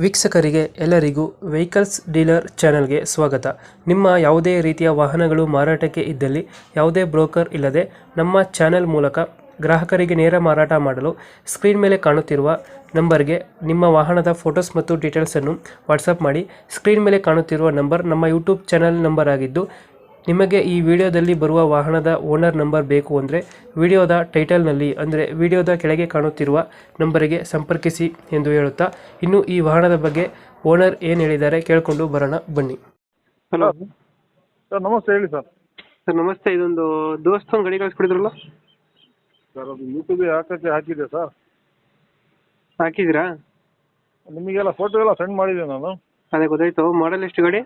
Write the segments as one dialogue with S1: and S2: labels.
S1: ವೀಕ್ಷಕರಿಗೆ ಎಲ್ಲರಿಗೂ vehicles dealer ಚಾನೆಲ್ಗೆ ಸ್ವಾಗತ. ನಿಮ್ಮ ಯಾವುದೇ ರೀತಿಯ ವಾಹನಗಳು ಮಾರಾಟಕ್ಕೆ ಇದ್ದಲ್ಲಿ ಯಾವುದೇ ಬ್ರೋಕರ್ ಇಲ್ಲದೆ ನಮ್ಮ ಚಾನೆಲ್ ಮೂಲಕ ಗ್ರಾಹಕರಿಗೆ ನೇರ ಮಾರಾಟ ಮಾಡಲು ಸ್ಕ್ರೀನ್ ಮೇಲೆ ಕಾಣುತ್ತಿರುವ ನಂಬರ್ಗೆ ನಿಮ್ಮ ವಾಹನದ ಫೋಟೋಸ್ ಮತ್ತು ಡೀಟೇಲ್ಸನ್ನು ವಾಟ್ಸಪ್ ಮಾಡಿ. ಸ್ಕ್ರೀನ್ ಮೇಲೆ ಕಾಣುತ್ತಿರುವ ನಂಬರ್ ನಮ್ಮ ಯೂಟ್ಯೂಬ್ ಚಾನೆಲ್ ನಂಬರ್ ಆಗಿದ್ದು, ನಿಮಗೆ ಈ ವಿಡಿಯೋದಲ್ಲಿ ಬರುವ ವಾಹನದ ಓನರ್ ನಂಬರ್ ಬೇಕು ಅಂದರೆ ವಿಡಿಯೋದ ಟೈಟಲ್ನಲ್ಲಿ ಅಂದರೆ ವಿಡಿಯೋದ ಕೆಳಗೆ ಕಾಣುತ್ತಿರುವ ನಂಬರಿಗೆ ಸಂಪರ್ಕಿಸಿ ಎಂದು ಹೇಳುತ್ತಾ, ಇನ್ನು ಈ ವಾಹನದ ಬಗ್ಗೆ ಓನರ್ ಏನು ಹೇಳಿದ್ದಾರೆ ಕೇಳಿಕೊಂಡು ಬರೋಣ ಬನ್ನಿ. ಹಲೋ
S2: ಸರ್, ನಮಸ್ತೆ. ಹೇಳಿ ಸರ್.
S1: ಸರ್ ನಮಸ್ತೆ. ಇದೊಂದು ದೋಸ್ತ ಒಂದು ಗಾಡಿ ಕಳಿಸ್ಕೊಡಿದ್ರಲ್ಲ
S2: ಸರ್, ಅದು ಯೂಟ್ಯೂಬಿಗೆ ಹಾಕಿದ್ದೆ ಸರ್.
S1: ಹಾಕಿದ್ದೀರಾ?
S2: ನಿಮಗೆಲ್ಲ ಫೋಟೋ ಎಲ್ಲ ಸೆಂಡ್ ಮಾಡಿದ್ದೆ ನಾನು.
S1: ಅದೇ ಗೊತ್ತಾಯ್ತು. ಮಾಡಲ್ ಎಷ್ಟು ಗಾಡಿ?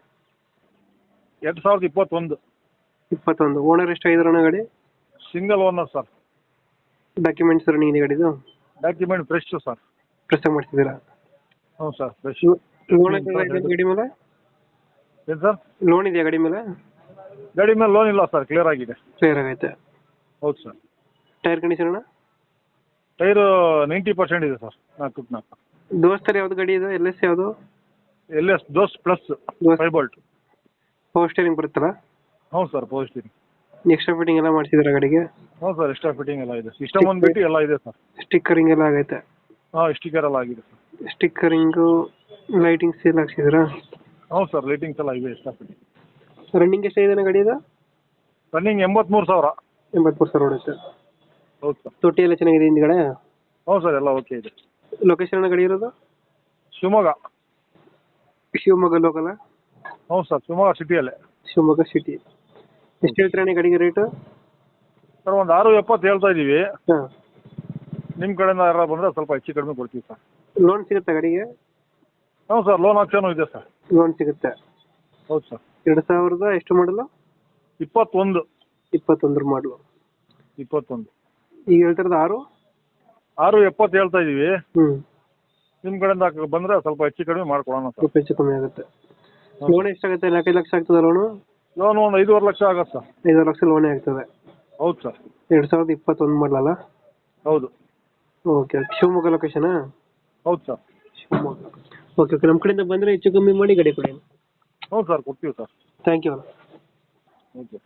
S2: 2021.
S1: ಓನರ್ ಎಷ್ಟು ಆಗಿದ್ರಣ್ಣ ಗಾಡಿ?
S2: Single owner sir.
S1: Documents running ಇದೆ ಗಾಡಿದು?
S2: Document fresh sir.
S1: ಫ್ರೆಶ್ ಮಾಡಿಸಿದ್ದೀರಾ?
S2: ಹ್ಞೂ ಸರ್, ಫ್ರೆಶ್.
S1: ಲೋನ್ ಗಾಡಿ ಮೇಲೆ?
S2: ಏನು ಸರ್?
S1: ಲೋನ್ ಇದೆಯಾ ಗಾಡಿ ಮೇಲೆ?
S2: ಗಾಡಿ ಮೇಲೆ ಲೋನ್ ಇಲ್ಲ ಸರ್, ಕ್ಲಿಯರ್ ಆಗಿದೆ.
S1: ಕ್ಲಿಯರ್ ಆಗೈತೆ.
S2: ಹೌದು ಸರ್.
S1: ಟೈರ್ ಕಂಡೀಷನ್ ಅಣ್ಣ?
S2: ಟೈರು 90% ಇದೆ ಸರ್. 4
S1: ದೋಸ್ತರ್ ಯಾವ್ದು ಗಾಡಿ ಇದೆ? ಎಲ್ ಎಸ್ ಯಾವುದು?
S2: LS ದೋಸ್ ಪ್ಲಸ್ 5 ಬೋಲ್ಟ್.
S1: ಪವರ್ ಸ್ಟೇರಿಂಗ್ ಬರುತ್ತಲ್ಲ?
S2: ಹ್ಞೂ sir, power steering.
S1: Extra fitting ಎಲ್ಲ ಮಾಡಿಸಿದ್ರ ಗಾಡಿಗೆ?
S2: ಹ್ಞೂ ಸರ್, ಎಕ್ಸ್ಟ್ರಾ ಫಿಟ್ಟಿಂಗ್ ಎಲ್ಲ ಇದೆ. ಸಿಸ್ಟಮ್ ಬಂದ್ಬಿಟ್ಟು ಎಲ್ಲ ಇದೆ ಸರ್.
S1: ಸ್ಟಿಕ್ಕರಿಂಗ್ ಎಲ್ಲ ಆಗೈತೆ?
S2: ಹಾಂ, ಸ್ಟಿಕರ್ ಎಲ್ಲ ಆಗಿದೆ ಸರ್.
S1: ಸ್ಟಿಕ್ಕರಿಂಗು, ಲೈಟಿಂಗ್ಸ್ ಎಲ್ಲ ಹಾಕ್ಸಿದ್ರಾ?
S2: ಹ್ಞೂ ಸರ್, ಲೈಟಿಂಗ್ಸ್ ಎಲ್ಲ ಇದೆ. Extra fitting.
S1: ರನ್ನಿಂಗ್ ಎಷ್ಟಾಗಿದೆ ಗಾಡಿ ಇದು?
S2: ರನ್ನಿಂಗ್ 83,000.
S1: 83,000 ಹೊಡೆಯುತ್ತೆ.
S2: ಹೌದು ಸರ್.
S1: ತೊಟ್ಟಿ ಎಲ್ಲ ಚೆನ್ನಾಗಿದೆ ಹಿಂದ್ಗಡೆ?
S2: ಹ್ಞೂ ಸರ್, ಎಲ್ಲ ಓಕೆ ಇದೆ.
S1: ಲೊಕೇಶನ್ ಗಾಡಿ ಇರೋದು?
S2: ಶಿವಮೊಗ್ಗ.
S1: ಶಿವಮೊಗ್ಗ ಲೋಕಲ್?
S2: ಹ್ಞೂ ಸರ್, ಶಿವಮೊಗ್ಗ ಸಿಟಿಯಲ್ಲೇ.
S1: ಶಿವಮೊಗ್ಗ ಸಿಟಿ. ಎಷ್ಟು ಹೇಳ್ತೀರಾ ಗಾಡಿಗೆ ರೇಟು?
S2: ಸರ್, ಒಂದು 6,70 ಹೇಳ್ತಾ ಇದ್ದೀವಿ.
S1: ಹಾಂ.
S2: ನಿಮ್ಮ ಕಡೆಯಿಂದ ಯಾರು ಬಂದರೆ ಸ್ವಲ್ಪ ಹೆಚ್ಚು ಕಡಿಮೆ ಕೊಡ್ತೀವಿ ಸರ್.
S1: ಲೋನ್ ಸಿಗುತ್ತಾ ಗಾಡಿಗೆ?
S2: ಹ್ಞೂ ಸರ್, ಲೋನ್ ಆಪ್ಷನು ಇದೆ ಸರ್.
S1: ಲೋನ್ ಸಿಗುತ್ತೆ?
S2: ಹೌದು ಸರ್.
S1: 2000 ಎಷ್ಟು ಮಾಡಲು?
S2: 21.
S1: 21 ಮಾಡಲು.
S2: 21.
S1: ಈಗ ಹೇಳ್ತಿರೋದು
S2: 6,70 ಹೇಳ್ತಾ ಇದ್ದೀವಿ.
S1: ಹ್ಞೂ.
S2: ನಿಮ್ಮ ಕಡೆಯಿಂದ ಬಂದರೆ ಸ್ವಲ್ಪ ಹೆಚ್ಚು ಕಡಿಮೆ ಮಾಡ್ಕೊಡೋಣ ಸರ್.
S1: ಸ್ವಲ್ಪ ಹೆಚ್ಚು ಕಮ್ಮಿ ಆಗುತ್ತೆ. ಲೋನ್ ಎಷ್ಟಾಗುತ್ತೆ? 4-5 ಲಕ್ಷ ಆಗ್ತದೆ ಲೋನು?
S2: ಲೋನ್ ಒಂದು 5.5 ಲಕ್ಷ ಆಗುತ್ತೆ ಸರ್.
S1: 5 ಲಕ್ಷ ಲೋನೇ ಆಗ್ತದೆ?
S2: ಹೌದು ಸರ್.
S1: 2021 ಮಾಡಲಲ್ಲ?
S2: ಹೌದು.
S1: ಓಕೆ. ಶಿವಮೊಗ್ಗ ಲೊಕೇಶನಾ?
S2: ಹೌದು ಸರ್.
S1: ಶಿವಮೊಗ್ಗ. Okay okay. ನಮ್ಮ ಕಡೆಯಿಂದ ಬಂದರೆ ಹೆಚ್ಚು ಕಮ್ಮಿ ಮಾಡಿ ಗಾಡಿ ಕೊಡಿ.
S2: ಹ್ಞೂ ಸರ್, ಕೊಡ್ತೀವಿ ಸರ್.
S1: Thank you.
S2: ಓಕೆ.